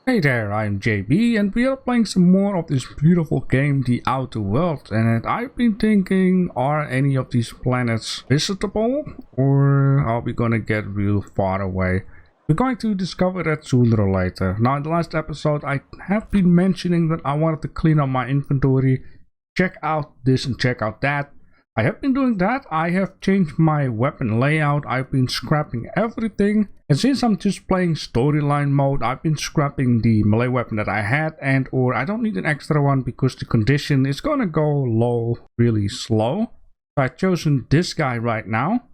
Hey there, I'm JB and we are playing some more of this beautiful game, The Outer World, and I've been thinking, are any of these planets visitable or are we gonna get real far away? We're going to discover that sooner or later. Now in the last episode I have been mentioning that I wanted to clean up my inventory, check out this and check out that. I have been doing that. I have changed my weapon layout. I've been scrapping everything. And since I'm just playing storyline mode, I've been scrapping the melee weapon that I had, and or I don't need an extra one because the condition is gonna go low really slow. So I've chosen this guy right now.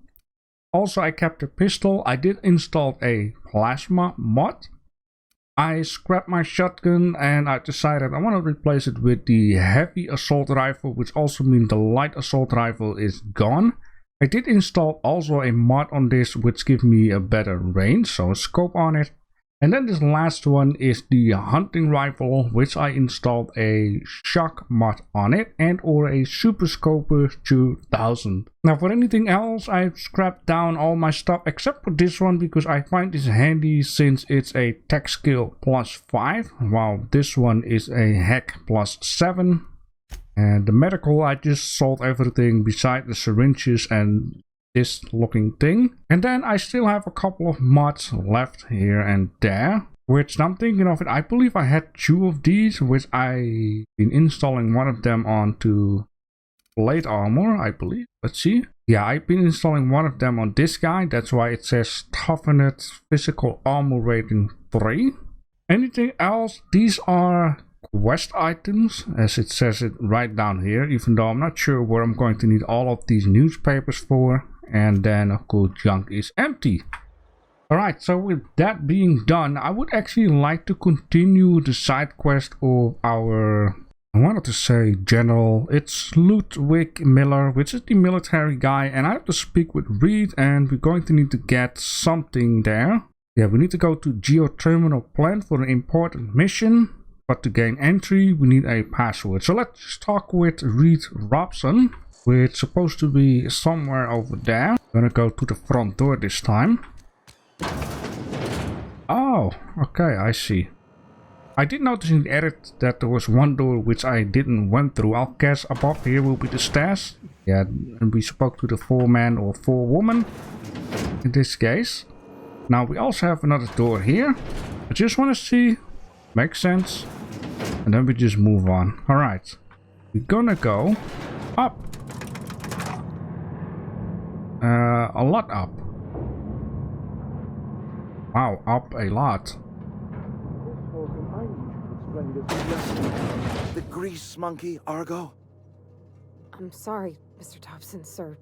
Also I kept a pistol. I did install a plasma mod. I scrapped my shotgun and I decided I want to replace it with the heavy assault rifle, which also means the light assault rifle is gone. I did install also a mod on this which gives me a better range, so a scope on it. And then this last one is the hunting rifle, which I installed a shock mod on it and or a super scoper 2000. Now for anything else, I've scrapped down all my stuff except for this one because I find this handy since it's a tech skill +5, while this one is a hack +7. And the medical, I just sold everything beside the syringes and this looking thing. And then I still have a couple of mods left here and there, which I'm thinking of it. I believe I had 2 of these, which I've been installing one of them onto plate armor, I believe. Let's see. Yeah, I've been installing one of them on this guy. That's why it says toughened physical armor rating 3. Anything else? These are quest items, as it says it right down here, even though I'm not sure where I'm going to need all of these newspapers for. And then of course junk is empty. Alright, so with that being done, I would actually like to continue the side quest of our, I wanted to say general, it's Ludwig Miller, which is the military guy, and I have to speak with Reed and we're going to need to get something there. Yeah, we need to go to geothermal plant for an important mission, but to gain entry we need a password. So let's talk with Reed Robson. It's supposed to be somewhere over there. I'm gonna go to the front door this time. Oh, okay, I see. I did notice in the edit that there was one door which I didn't went through. I'll guess above here will be the stairs. Yeah, and we spoke to the 4-man or 4-woman in this case. Now we also have another door here. I just want to see. Makes sense. And then we just move on. Alright. We're gonna go up. A lot up. Wow, up a lot. The grease monkey, Argo? I'm sorry, Mr. Thompson, sir.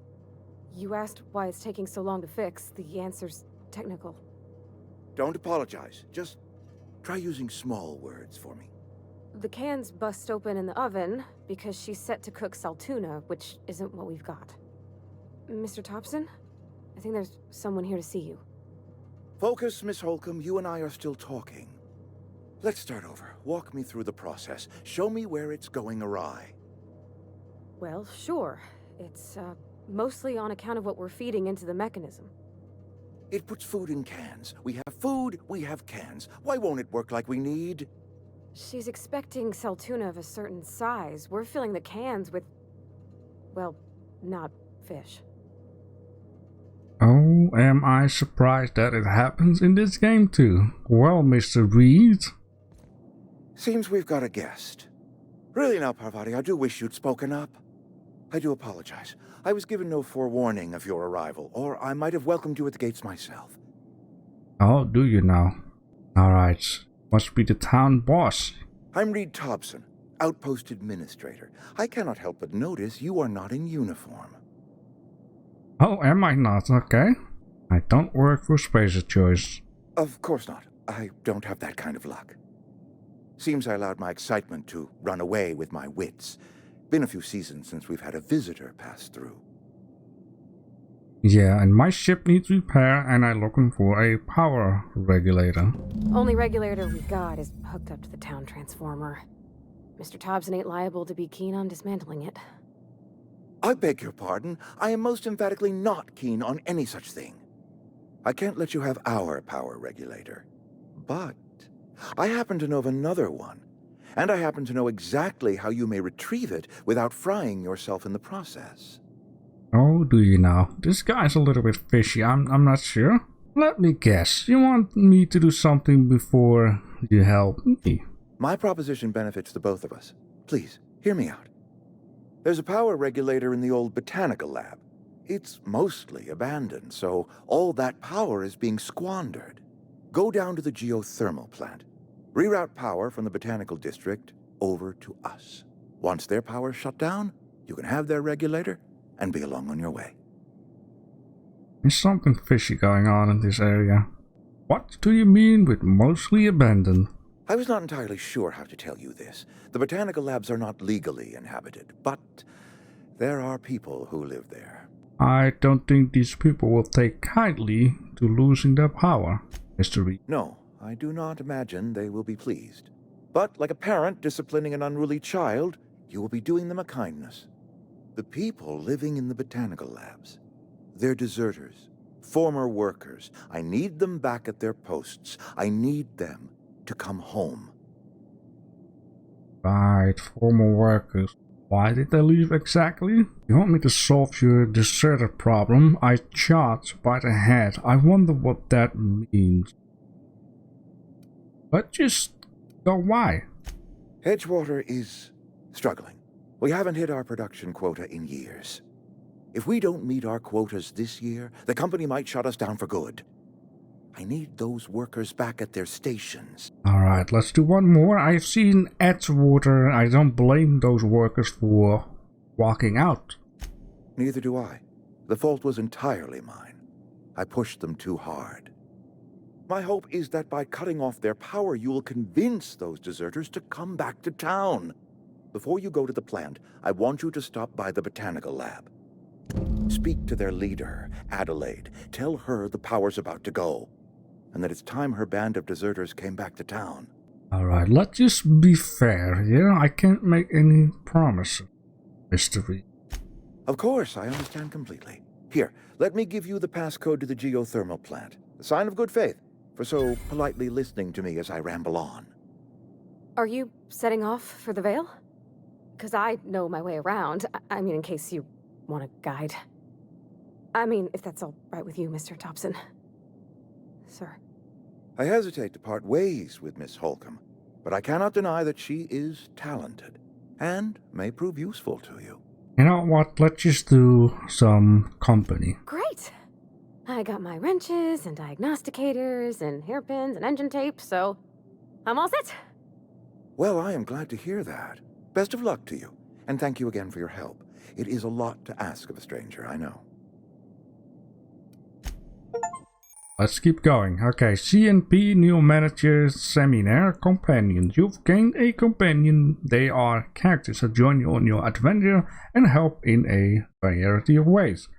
You asked why it's taking so long to fix. The answer's technical. Don't apologize. Just try using small words for me. The cans bust open in the oven because she's set to cook saltuna, which isn't what we've got. Mr. Thompson? I think there's someone here to see you. Focus, Miss Holcomb. You and I are still talking. Let's start over. Walk me through the process. Show me where it's going awry. Well, sure. It's, mostly on account of what we're feeding into the mechanism. It puts food in cans. We have food, we have cans. Why won't it work like we need? She's expecting saltuna of a certain size. We're filling the cans with, well, not fish. Oh, am I surprised that it happens in this game too. Well, Mr. Reed. Seems we've got a guest. Really now, Parvati, I do wish you'd spoken up. I do apologize. I was given no forewarning of your arrival, or I might have welcomed you at the gates myself. Oh, do you now? Alright. Must be the town boss. I'm Reed Thompson, Outpost Administrator. I cannot help but notice you are not in uniform. Oh, am I not? Okay. I don't work for Spacer Choice. Of course not. I don't have that kind of luck. Seems I allowed my excitement to run away with my wits. Been a few seasons since we've had a visitor pass through. Yeah, and my ship needs repair and I'm looking for a power regulator. Only regulator we got is hooked up to the town transformer. Mr. Thompson ain't liable to be keen on dismantling it. I beg your pardon. I am most emphatically not keen on any such thing. I can't let you have our power regulator. But I happen to know of another one, and I happen to know exactly how you may retrieve it without frying yourself in the process. Oh, do you now? This guy's a little bit fishy. I'm not sure. Let me guess. You want me to do something before you help me? My proposition benefits the both of us. Please, hear me out. There's a power regulator in the old botanical lab. It's mostly abandoned, so all that power is being squandered. Go down to the geothermal plant. Reroute power from the botanical district over to us. Once their power's shut down, you can have their regulator and be along on your way. There's something fishy going on in this area. What do you mean with mostly abandoned? I was not entirely sure how to tell you this. The botanical labs are not legally inhabited, but there are people who live there. I don't think these people will take kindly to losing their power, Mr. Reed. No, I do not imagine they will be pleased. But like a parent disciplining an unruly child, you will be doing them a kindness. The people living in the botanical labs, they're deserters, former workers. I need them back at their posts. I need them to come home. Right, former workers. Why did they leave exactly? You want me to solve your deserter problem? I shot by the head. I wonder what that means. But just go why? Edgewater is struggling. We haven't hit our production quota in years. If we don't meet our quotas this year, the company might shut us down for good. I need those workers back at their stations. Alright, let's do one more. I've seen Edgewater. I don't blame those workers for walking out. Neither do I. The fault was entirely mine. I pushed them too hard. My hope is that by cutting off their power, you will convince those deserters to come back to town. Before you go to the plant, I want you to stop by the botanical lab. Speak to their leader, Adelaide. Tell her the power's about to go, and that it's time her band of deserters came back to town. Alright, let's just be fair here. I can't make any promises, Mr. Reed. Of course, I understand completely. Here, let me give you the passcode to the geothermal plant. A sign of good faith, for so politely listening to me as I ramble on. Are you setting off for the Vale? Because I know my way around. I mean, in case you want a guide. I mean, if that's all right with you, Mr. Thompson. Sir. I hesitate to part ways with Miss Holcomb, but I cannot deny that she is talented, and may prove useful to you. You know what? Let's just do some company. Great! I got my wrenches and diagnosticators and hairpins and engine tape, so I'm all set. Well, I am glad to hear that. Best of luck to you, and thank you again for your help. It is a lot to ask of a stranger, I know. Let's keep going. Okay, CNP new manager seminar companion. You've gained a companion. They are characters that join you on your adventure and help in a variety of ways.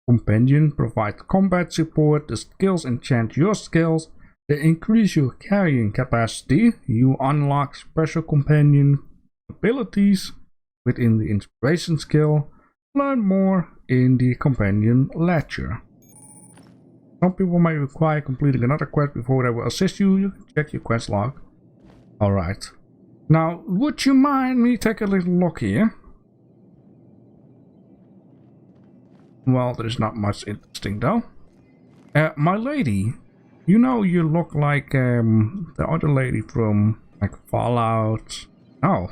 Companion provide combat support. The skills enchant your skills. They increase your carrying capacity. You unlock special companion abilities within the inspiration skill. Learn more in the companion ledger. Some people may require completing another quest before they will assist you. You can check your quest log. Alright. Now, would you mind me take a little look here? Well, there's not much interesting though. My lady, you know you look like the other lady from like Fallout. Oh,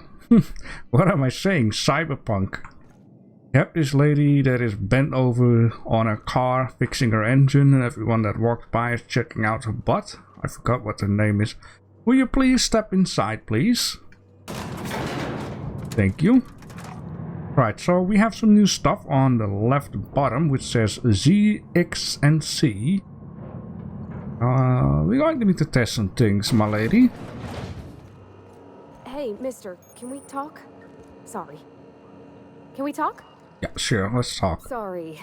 what am I saying? Cyberpunk. You have this lady that is bent over on her car fixing her engine, and everyone that walks by is checking out her butt. I forgot what her name is. Will you please step inside, please? Thank you. Right, so we have some new stuff on the left bottom, which says Z, X, and C. We're going to need to test some things, my lady. Hey, mister, can we talk? Sorry. Can we talk? Yeah, sure, let's talk. Sorry.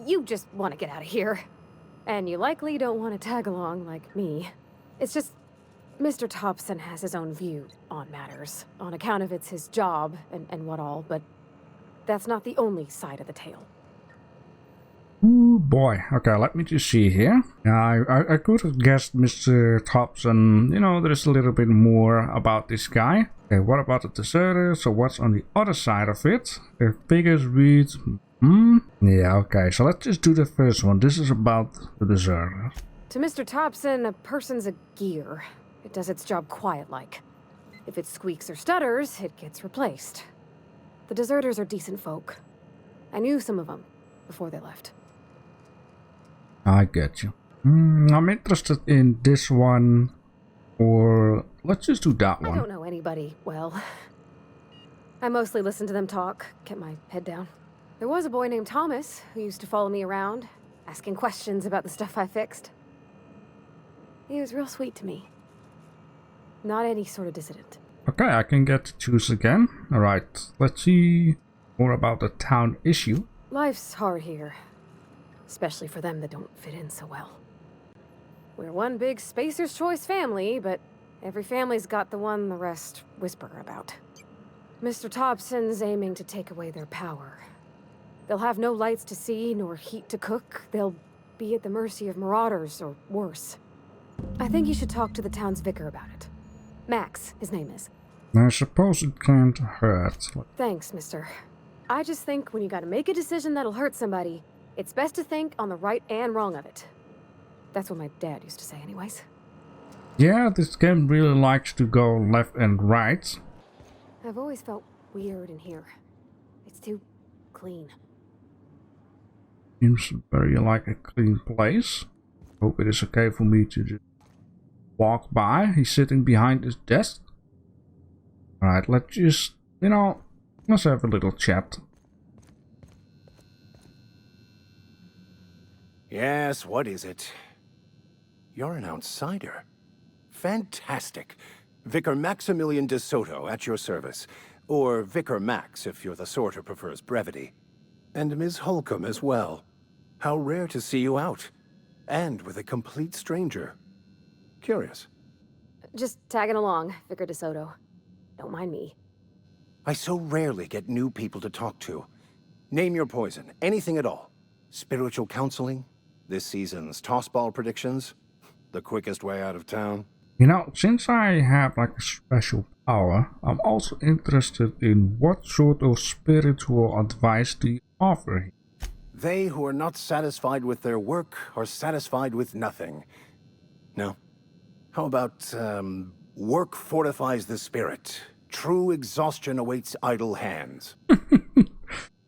You just want to get out of here. And you likely don't want to tag along like me. It's just, Mr. Thompson has his own view on matters, on account of it's his job and what all, but that's not the only side of the tale. Ooh boy. Okay, let me just see here. Yeah, I could have guessed Mr. Thompson. You know, there's a little bit more about this guy. Okay, what about the deserter? So what's on the other side of it? The figures read... Yeah, okay, so let's just do the first one. This is about the deserter. To Mr. Thompson, a person's a gear. It does its job quiet-like. If it squeaks or stutters, it gets replaced. The deserters are decent folk. I knew some of them before they left. I get you. I'm interested in this one, or let's just do that one. I don't know anybody well. I mostly listen to them talk, kept my head down. There was a boy named Thomas who used to follow me around, asking questions about the stuff I fixed. He was real sweet to me. Not any sort of dissident. Okay, I can get to choose again. Alright, let's see more about the town issue. Life's hard here. Especially for them that don't fit in so well. We're one big Spacer's Choice family, but every family's got the one the rest whisper about. Mr. Thompson's aiming to take away their power. They'll have no lights to see, nor heat to cook. They'll be at the mercy of marauders, or worse. I think you should talk to the town's vicar about it. Max, his name is. I suppose it can't hurt. Thanks, mister. I just think when you gotta make a decision that'll hurt somebody, it's best to think on the right and wrong of it. That's what my dad used to say anyways. Yeah, this game really likes to go left and right. I've always felt weird in here. It's too clean. Seems very like a clean place. Hope it is okay for me to just walk by. He's sitting behind his desk. Alright, let's just, you know, let's have a little chat. Yes, what is it? You're an outsider. Fantastic. Vicar Maximilian de Soto at your service. Or Vicar Max if you're the sort who prefers brevity. And Ms. Holcomb as well. How rare to see you out. And with a complete stranger. Curious. Just tagging along, Vicar de Soto. Don't mind me. I so rarely get new people to talk to. Name your poison, anything at all. Spiritual counseling? This season's tossball predictions? The quickest way out of town? You know, since I have like a special power, I'm also interested in what sort of spiritual advice do you offer here? They who are not satisfied with their work are satisfied with nothing. No? How about, work fortifies the spirit. True exhaustion awaits idle hands.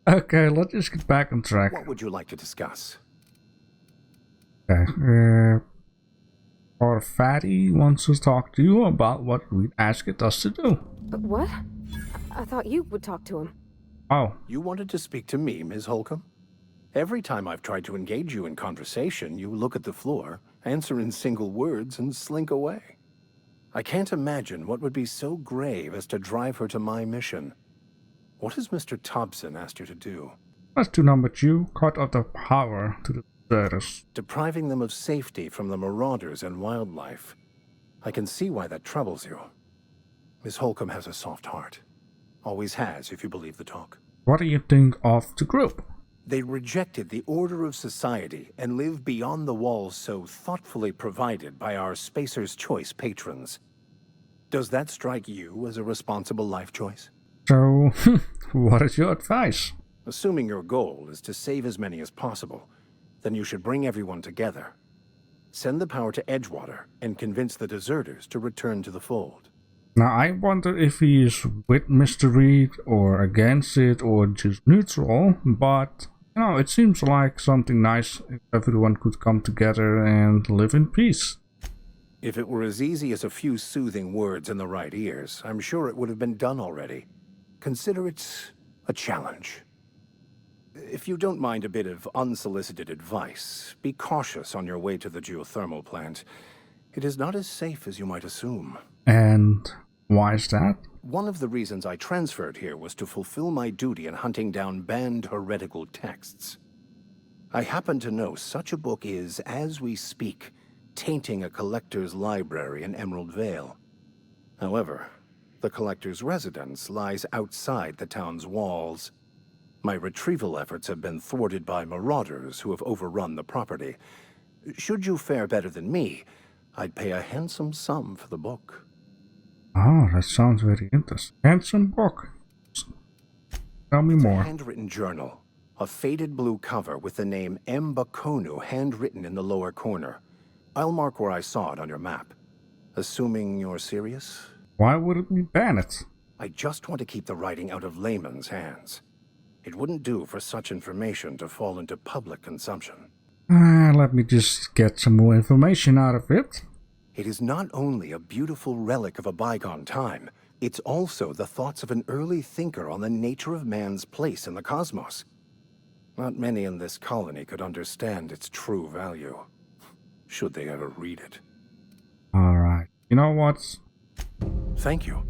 Okay, let's just get back on track. What would you like to discuss? Okay, or Fatty wants to talk to you about what Reed asked us to do. What? I thought you would talk to him. Oh. You wanted to speak to me, Ms. Holcomb? Every time I've tried to engage you in conversation, you look at the floor, answer in single words, and slink away. I can't imagine what would be so grave as to drive her to my mission. What has Mr. Thompson asked you to do? That's to number 2, cut off the power to the deserters. Depriving them of safety from the marauders and wildlife. I can see why that troubles you. Miss Holcomb has a soft heart. Always has, if you believe the talk. What do you think of the group? They rejected the order of society and live beyond the walls so thoughtfully provided by our Spacer's Choice patrons. Does that strike you as a responsible life choice? So, what is your advice? Assuming your goal is to save as many as possible, then you should bring everyone together. Send the power to Edgewater and convince the deserters to return to the fold. Now, I wonder if he is with Mr. Reed or against it or just neutral, but, you know, it seems like something nice if everyone could come together and live in peace. If it were as easy as a few soothing words in the right ears, I'm sure it would have been done already. Consider it a challenge. If you don't mind a bit of unsolicited advice, be cautious on your way to the geothermal plant. It is not as safe as you might assume. And why is that? One of the reasons I transferred here was to fulfill my duty in hunting down banned heretical texts. I happen to know such a book is, as we speak, tainting a collector's library in Emerald Vale. However, the collector's residence lies outside the town's walls. My retrieval efforts have been thwarted by marauders who have overrun the property. Should you fare better than me, I'd pay a handsome sum for the book. Oh, that sounds very interesting. Handsome book. Tell me It's more. a handwritten journal. A faded blue cover with the name M. Bakonu handwritten in the lower corner. I'll mark where I saw it on your map. Assuming you're serious? Why would it be banned? I just want to keep the writing out of layman's hands. It wouldn't do for such information to fall into public consumption. Let me just get some more information out of it. It is not only a beautiful relic of a bygone time, it's also the thoughts of an early thinker on the nature of man's place in the cosmos. Not many in this colony could understand its true value, should they ever read it. Alright, you know what? Thank you.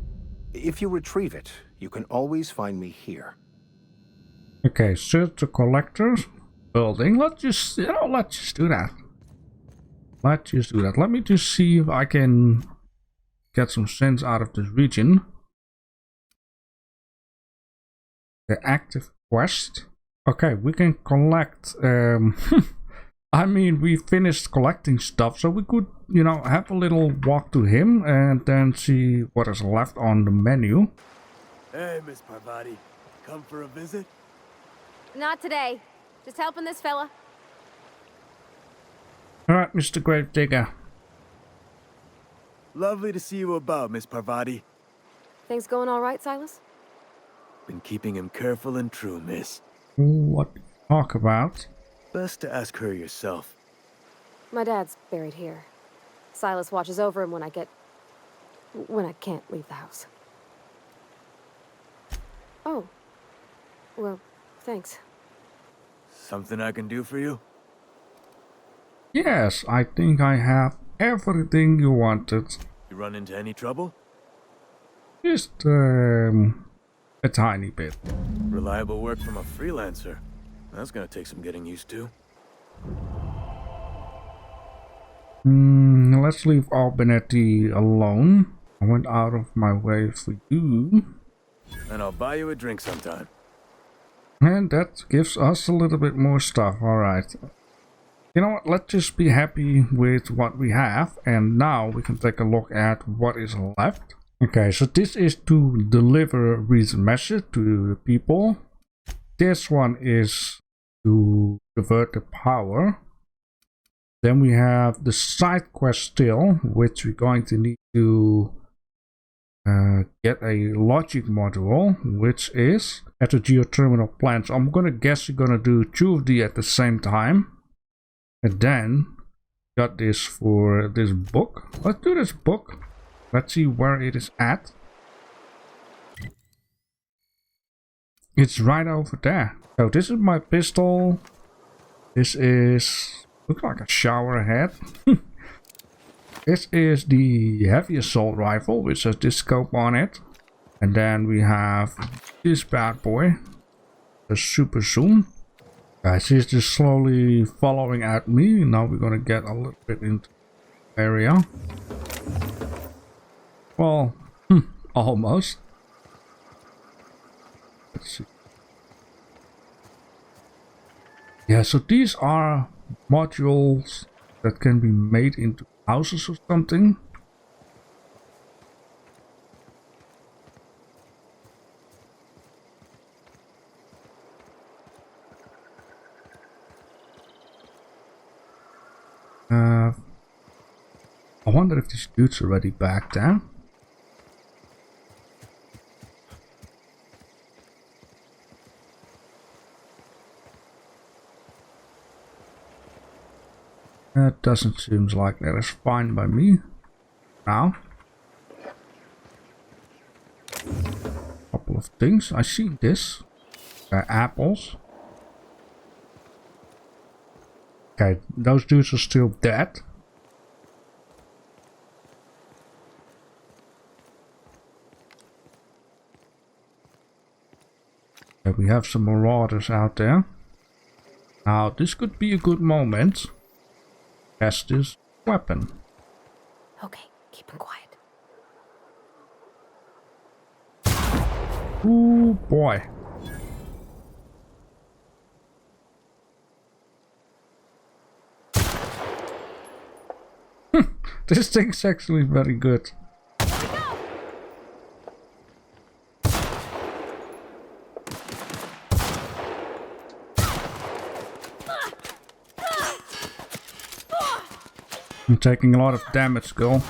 If you retrieve it, you can always find me here. Okay, search the collector's building. Let's just do that. Let's just do that. Let me just see if I can get some sense out of this region. The active quest. Okay, we can collect. I mean, we finished collecting stuff, so we could, you know, have a little walk to him and then see what is left on the menu. Hey, Miss Parvati. Come for a visit? Not today. Just helping this fella. Alright, Mr. Gravedigger. Lovely to see you about, Miss Parvati. Things going all right, Silas? Been keeping him careful and true, miss. What do you talk about? Best to ask her yourself. My dad's buried here. Silas watches over him when I can't leave the house. Oh. Well, thanks. Something I can do for you? Yes, I think I have everything you wanted. You run into any trouble? Just a tiny bit. Reliable work from a freelancer. That's gonna take some getting used to. Let's leave Albinetti alone. I went out of my way for you. And I'll buy you a drink sometime. And that gives us a little bit more stuff. Alright. You know what? Let's just be happy with what we have. And now we can take a look at what is left. Okay, so this is to deliver a recent message to the people. This one is to divert the power. Then we have the side quest still, which we're going to need to get a logic module, which is at the geothermal plant. So I'm gonna guess you're gonna do two of these at the same time. And then got this for this book. Let's do this book. Let's see where it is at. It's right over there. So this is my pistol. This is looks like a shower head. This is the heavy assault rifle, which has this scope on it. And then we have this bad boy, the super zoom. Guys, he's just slowly following at me. Now we're gonna get a little bit into the area. Well, almost. Let's see. Yeah, so these are modules that can be made into houses or something. I wonder if this dude's already back there. That doesn't seem like that is fine by me. Now. Couple of things. I see this. Apples. Okay, those dudes are still dead. Okay, we have some marauders out there. Now, this could be a good moment. Test this weapon. Okay, keep him quiet. Ooh, boy. This thing's actually very good. I'm taking a lot of damage, girl.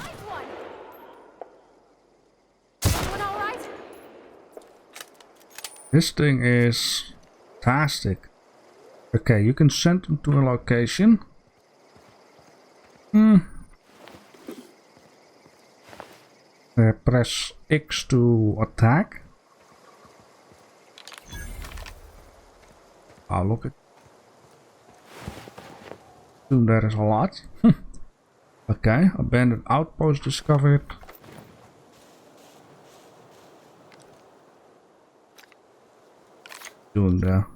This thing is fantastic. Okay, you can send them to a location. Press X to attack. Oh, look at. There is a lot. Okay, abandoned outpost discovered. Doing there.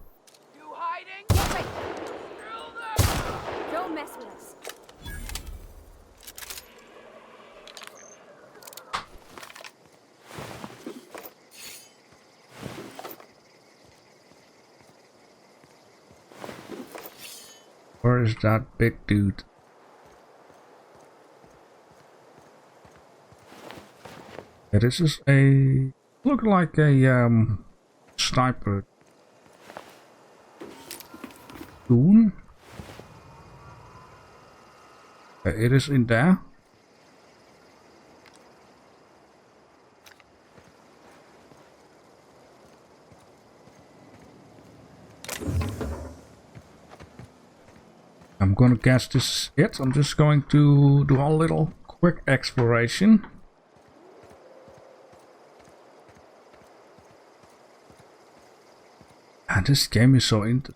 You hiding? Don't mess with us. Where is that big dude? Yeah, this is a look like a sniper tool. It is in there. I'm gonna guess this is it. I'm just going to do a little quick exploration. And this game is so interesting.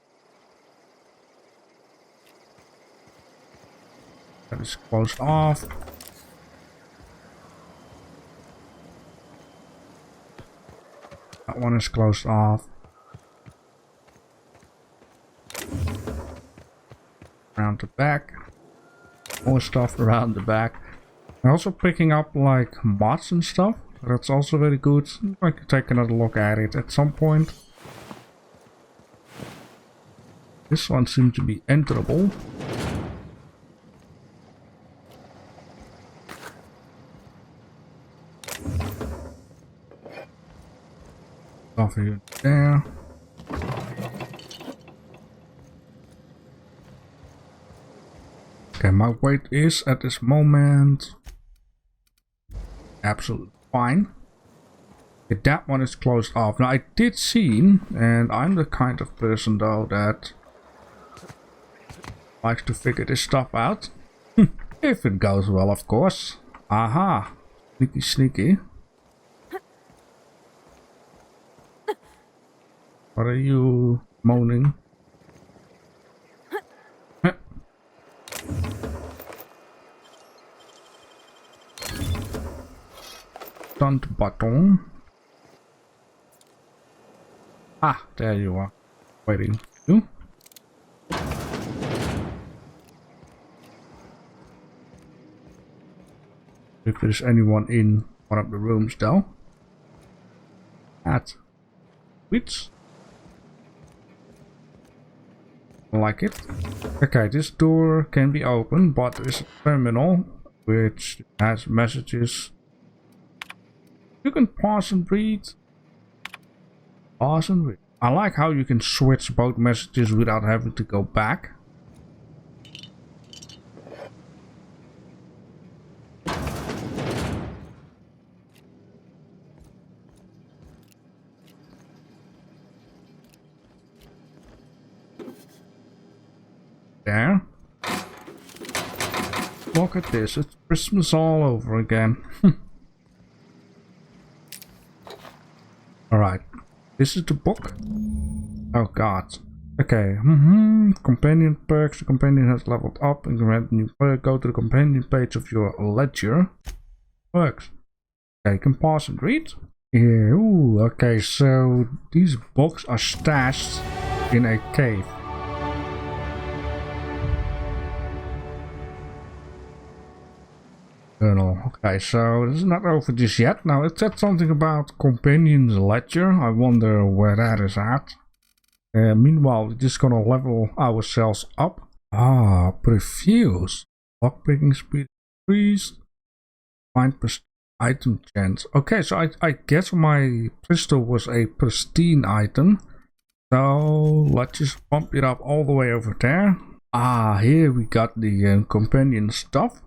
That is closed off. That one is closed off. Around the back. More stuff around the back. I'm also picking up like mods and stuff. That's also very good. I can take another look at it at some point. This one seems to be enterable. Coffee unit there. Okay, my weight is at this moment absolutely fine. Okay, that one is closed off. Now I did see, and I'm the kind of person though that likes to figure this stuff out. If it goes well, of course. Aha. Sneaky, sneaky. What are you moaning? Stunt button. Ah, there you are. Waiting. You? If there's anyone in one of the rooms though. At which I like it. Okay, this door can be opened, but there's a terminal which has messages. You can pause and read. Pause and read. I like how you can switch both messages without having to go back. There. Look at this, it's Christmas all over again. Alright, this is the book. Oh god. Okay, companion perks. The companion has leveled up and grant new player. Go to the companion page of your ledger. Perks. Okay, you can pause and read. Yeah, ooh, okay, so these books are stashed in a cave. Journal. Okay, so this is not over just yet. Now it said something about companion's ledger. I wonder where that is at. Meanwhile, we're just gonna level ourselves up. Ah, previews. Lockpicking speed increased. Find item chance. Okay, so I guess my pistol was a pristine item. So let's just bump it up all the way over there. Here we got the companion stuff,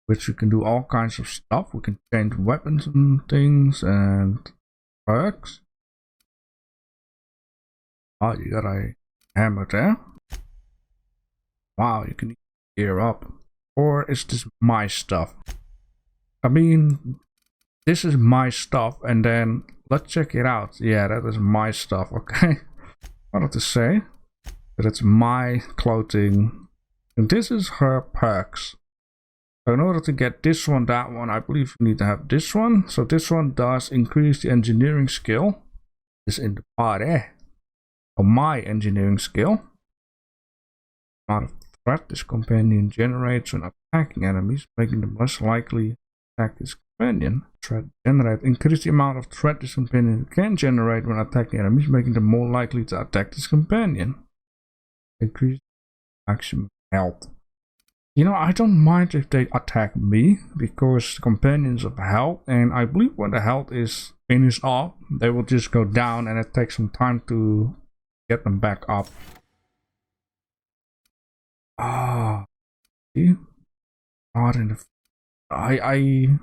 which you can do all kinds of stuff. We can change weapons and things and perks. Oh, you got a hammer there. Wow, you can gear up. Or is this my stuff? I mean, this is my stuff, and then let's check it out. Yeah, that is my stuff, okay? What did to say? That it's my clothing. And this is her perks. So in order to get this one, that one, I believe you need to have this one. So this one does increase the engineering skill. Is in the party. Or my engineering skill. Amount of threat this companion generates when attacking enemies, making them less likely to attack this companion. Threat generate. Increase the amount of threat this companion can generate when attacking enemies, making them more likely to attack this companion. Increase maximum health. You know, I don't mind if they attack me, because companions of health, and I believe when the health is finished off, they will just go down, and it takes some time to get them back up. See? Not in the... I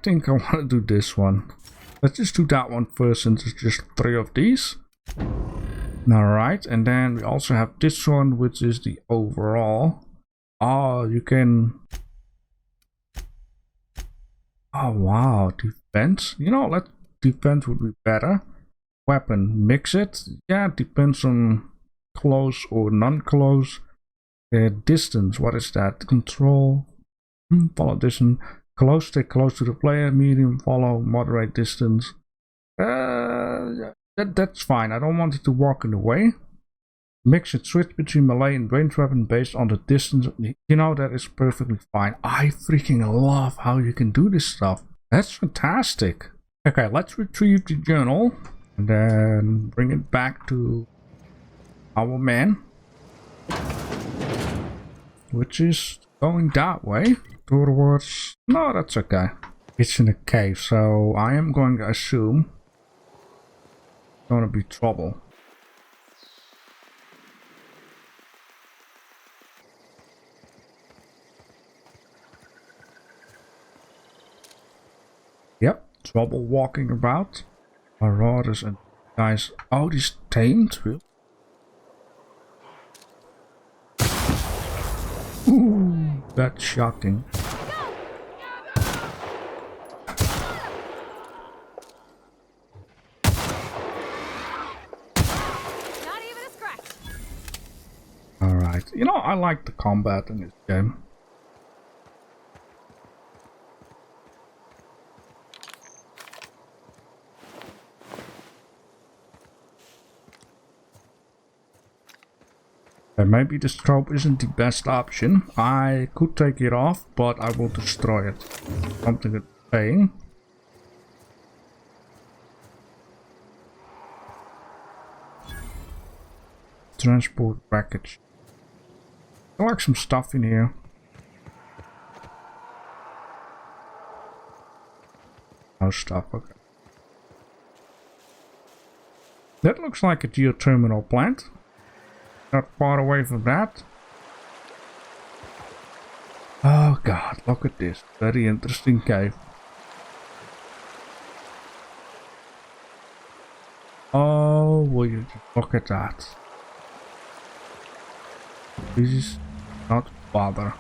think I want to do this one. Let's just do that one first, since it's just 3 of these. Alright, and then we also have this one, which is the overall. You can... Oh wow, defense. You know, defense would be better. Weapon, mix it. Yeah, it depends on close or non-close. Distance, what is that? Control, follow distance. Close, stay close to the player. Medium, follow, moderate distance. That's fine. I don't want it to walk in the way. Mix it, switch between melee and ranged weapon based on the distance. You know, that is perfectly fine. I freaking love how you can do this stuff. That's fantastic. Okay, let's retrieve the journal and then bring it back to our man, which is going that way towards... No, that's okay. It's in a cave, so I am going to assume it's going to be trouble. Yep, trouble walking about. Marauders and guys. Oh, these tamed, really? Ooh, that's shocking. Not even a scratch. Alright, you know, I like the combat in this game. And maybe the strobe isn't the best option. I could take it off, but I will destroy it. Something that's paying. Transport package. I like some stuff in here. No stuff, okay. That looks like a geothermal plant. Not far away from that. Oh god, look at this. Very interesting cave. Oh, will you look at that. Please not bother.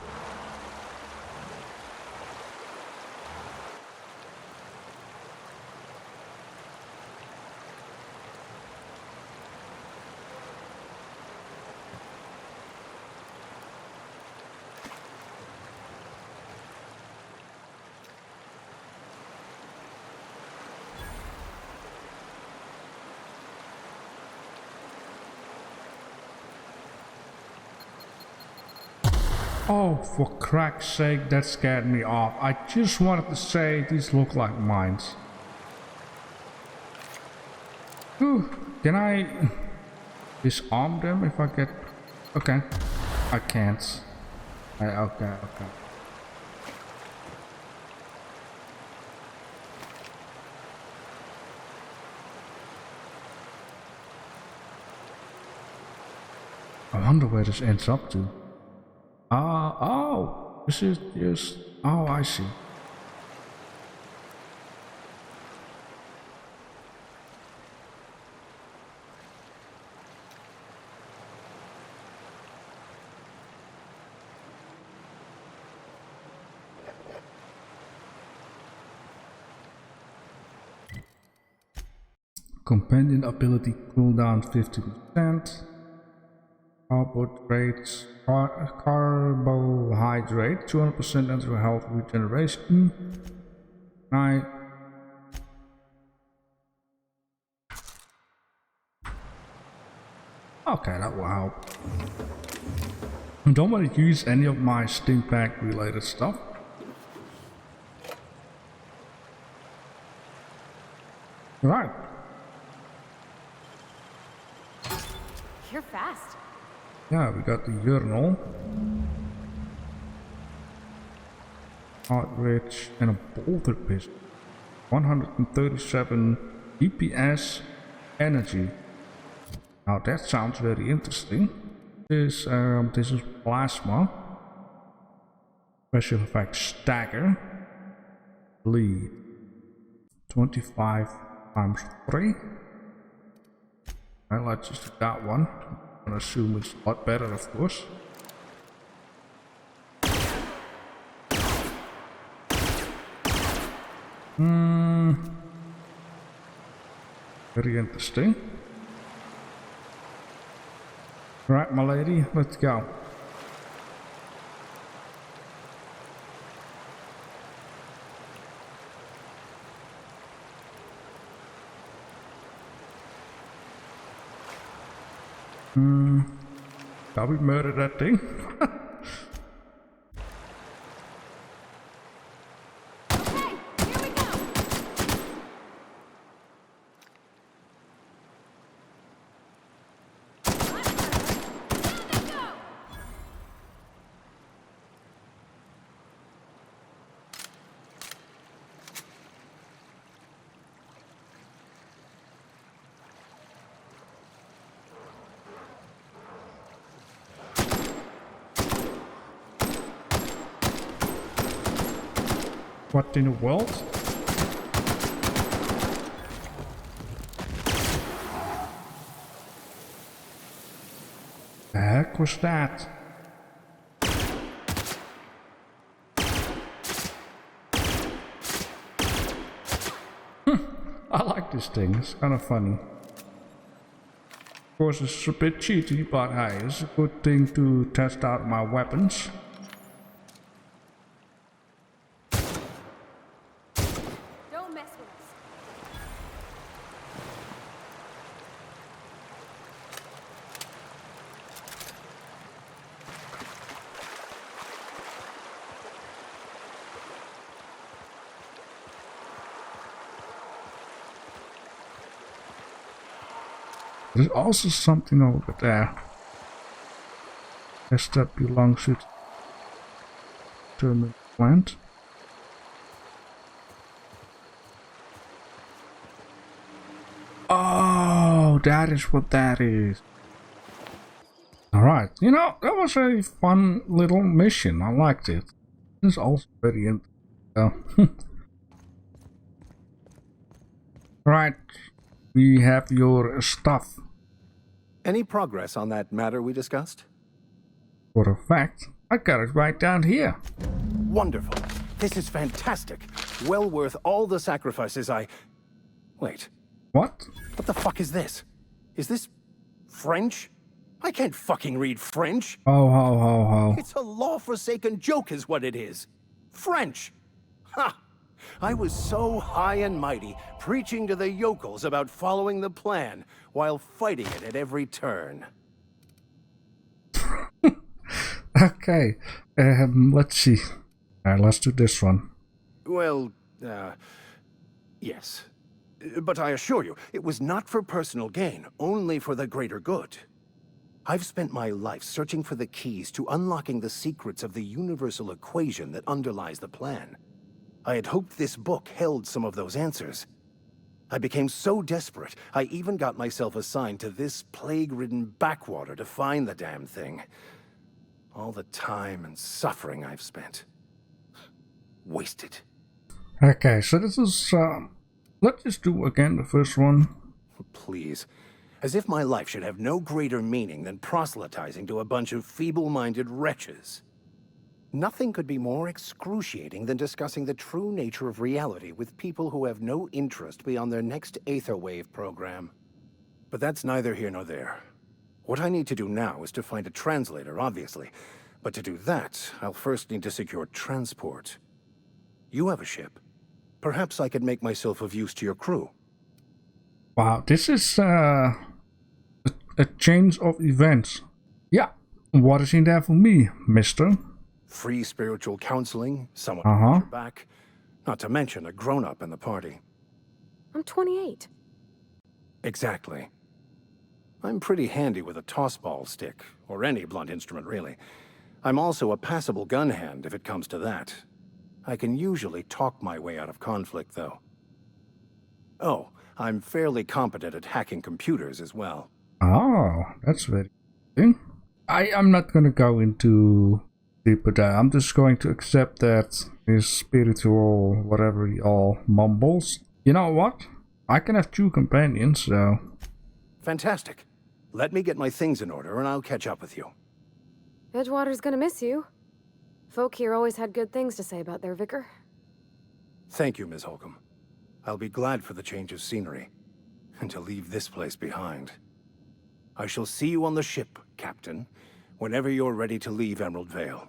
Oh, for crack's sake, that scared me off. I just wanted to say these look like mines. Ooh, can I disarm them if I get... Okay, I can't. Okay. I wonder where this ends up to. Oh, this is just... Oh, I see. Companion ability cooldown 50%. Carbohydrates, carbohydrate, 200% natural health regeneration. Okay, that will help. I don't want to use any of my stink bag related stuff. Right. You're fast. Yeah, we got the urinal. Heart rich and a bolter pistol. 137 DPS energy. Now that sounds very interesting. This is plasma. Special effect stagger. Bleed. 25 times 3. Well, I just got one. I'm gonna assume it's a lot better, of course. Very interesting. Right, my lady, let's go. Shall we murder that thing? What in the world? The heck was that? I like this thing, it's kind of funny. Of course it's a bit cheaty, but hey, it's a good thing to test out my weapons. There's also something over there. Guess that belongs to the German plant. Oh, that is what that is. Alright, you know, that was a fun little mission. I liked it. It's also very interesting. Right, we have your stuff. Any progress on that matter we discussed? For a fact, I got it right down here. Wonderful. This is fantastic. Well worth all the sacrifices I... Wait. What? What the fuck is this? Is this French? I can't fucking read French. Oh, ho. It's a law-forsaken joke is what it is. French. Ha! I was so high and mighty, preaching to the yokels about following the plan, while fighting it at every turn. Okay, let's see. Let's do this one. Well, yes. But I assure you, it was not for personal gain, only for the greater good. I've spent my life searching for the keys to unlocking the secrets of the universal equation that underlies the plan. I had hoped this book held some of those answers. I became so desperate, I even got myself assigned to this plague-ridden backwater to find the damn thing. All the time and suffering I've spent. Wasted. Okay, so this is, let's just do again the first one. Please. As if my life should have no greater meaning than proselytizing to a bunch of feeble-minded wretches. Nothing could be more excruciating than discussing the true nature of reality with people who have no interest beyond their next Aetherwave program. But that's neither here nor there. What I need to do now is to find a translator, obviously. But to do that, I'll first need to secure transport. You have a ship. Perhaps I could make myself of use to your crew. Wow, this is a change of events. Yeah, what is in there for me, mister? Free spiritual counseling, someone to watch your back, not to mention a grown-up in the party. I'm 28. Exactly. I'm pretty handy with a tossball stick, or any blunt instrument really. I'm also a passable gun hand if it comes to that. I can usually talk my way out of conflict, though. Oh, I'm fairly competent at hacking computers as well. Oh, that's very interesting. I'm not gonna go into deeper there. I'm just going to accept that his spiritual whatever he all mumbles. You know what? I can have 2 companions, so... Fantastic. Let me get my things in order and I'll catch up with you. Edgewater's gonna miss you. Folk here always had good things to say about their vicar. Thank you, Ms. Holcomb. I'll be glad for the change of scenery, and to leave this place behind. I shall see you on the ship, Captain, whenever you're ready to leave Emerald Vale.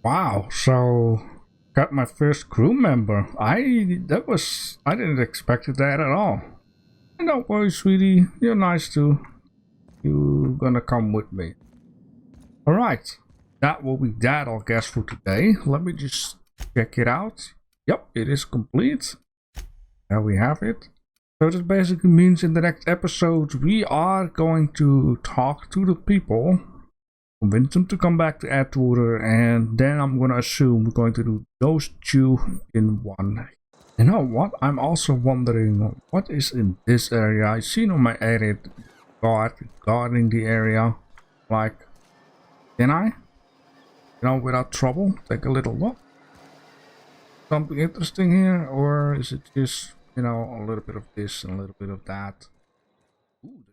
Wow, so got my first crew member. I didn't expect that at all. And don't worry, sweetie, you're nice too. You're gonna come with me. Alright, that will be that, I guess, for today. Let me just check it out. Yep, it is complete. There we have it. So this basically means in the next episode we are going to talk to the people, convince them to come back to Edgewater, and then I'm gonna assume we're going to do those 2 in one. You know what? I'm also wondering what is in this area. I seen on my edit guarding the area. Like, can I? You know, without trouble, take a little look. Something interesting here, or is it just, you know, a little bit of this and a little bit of that? Ooh,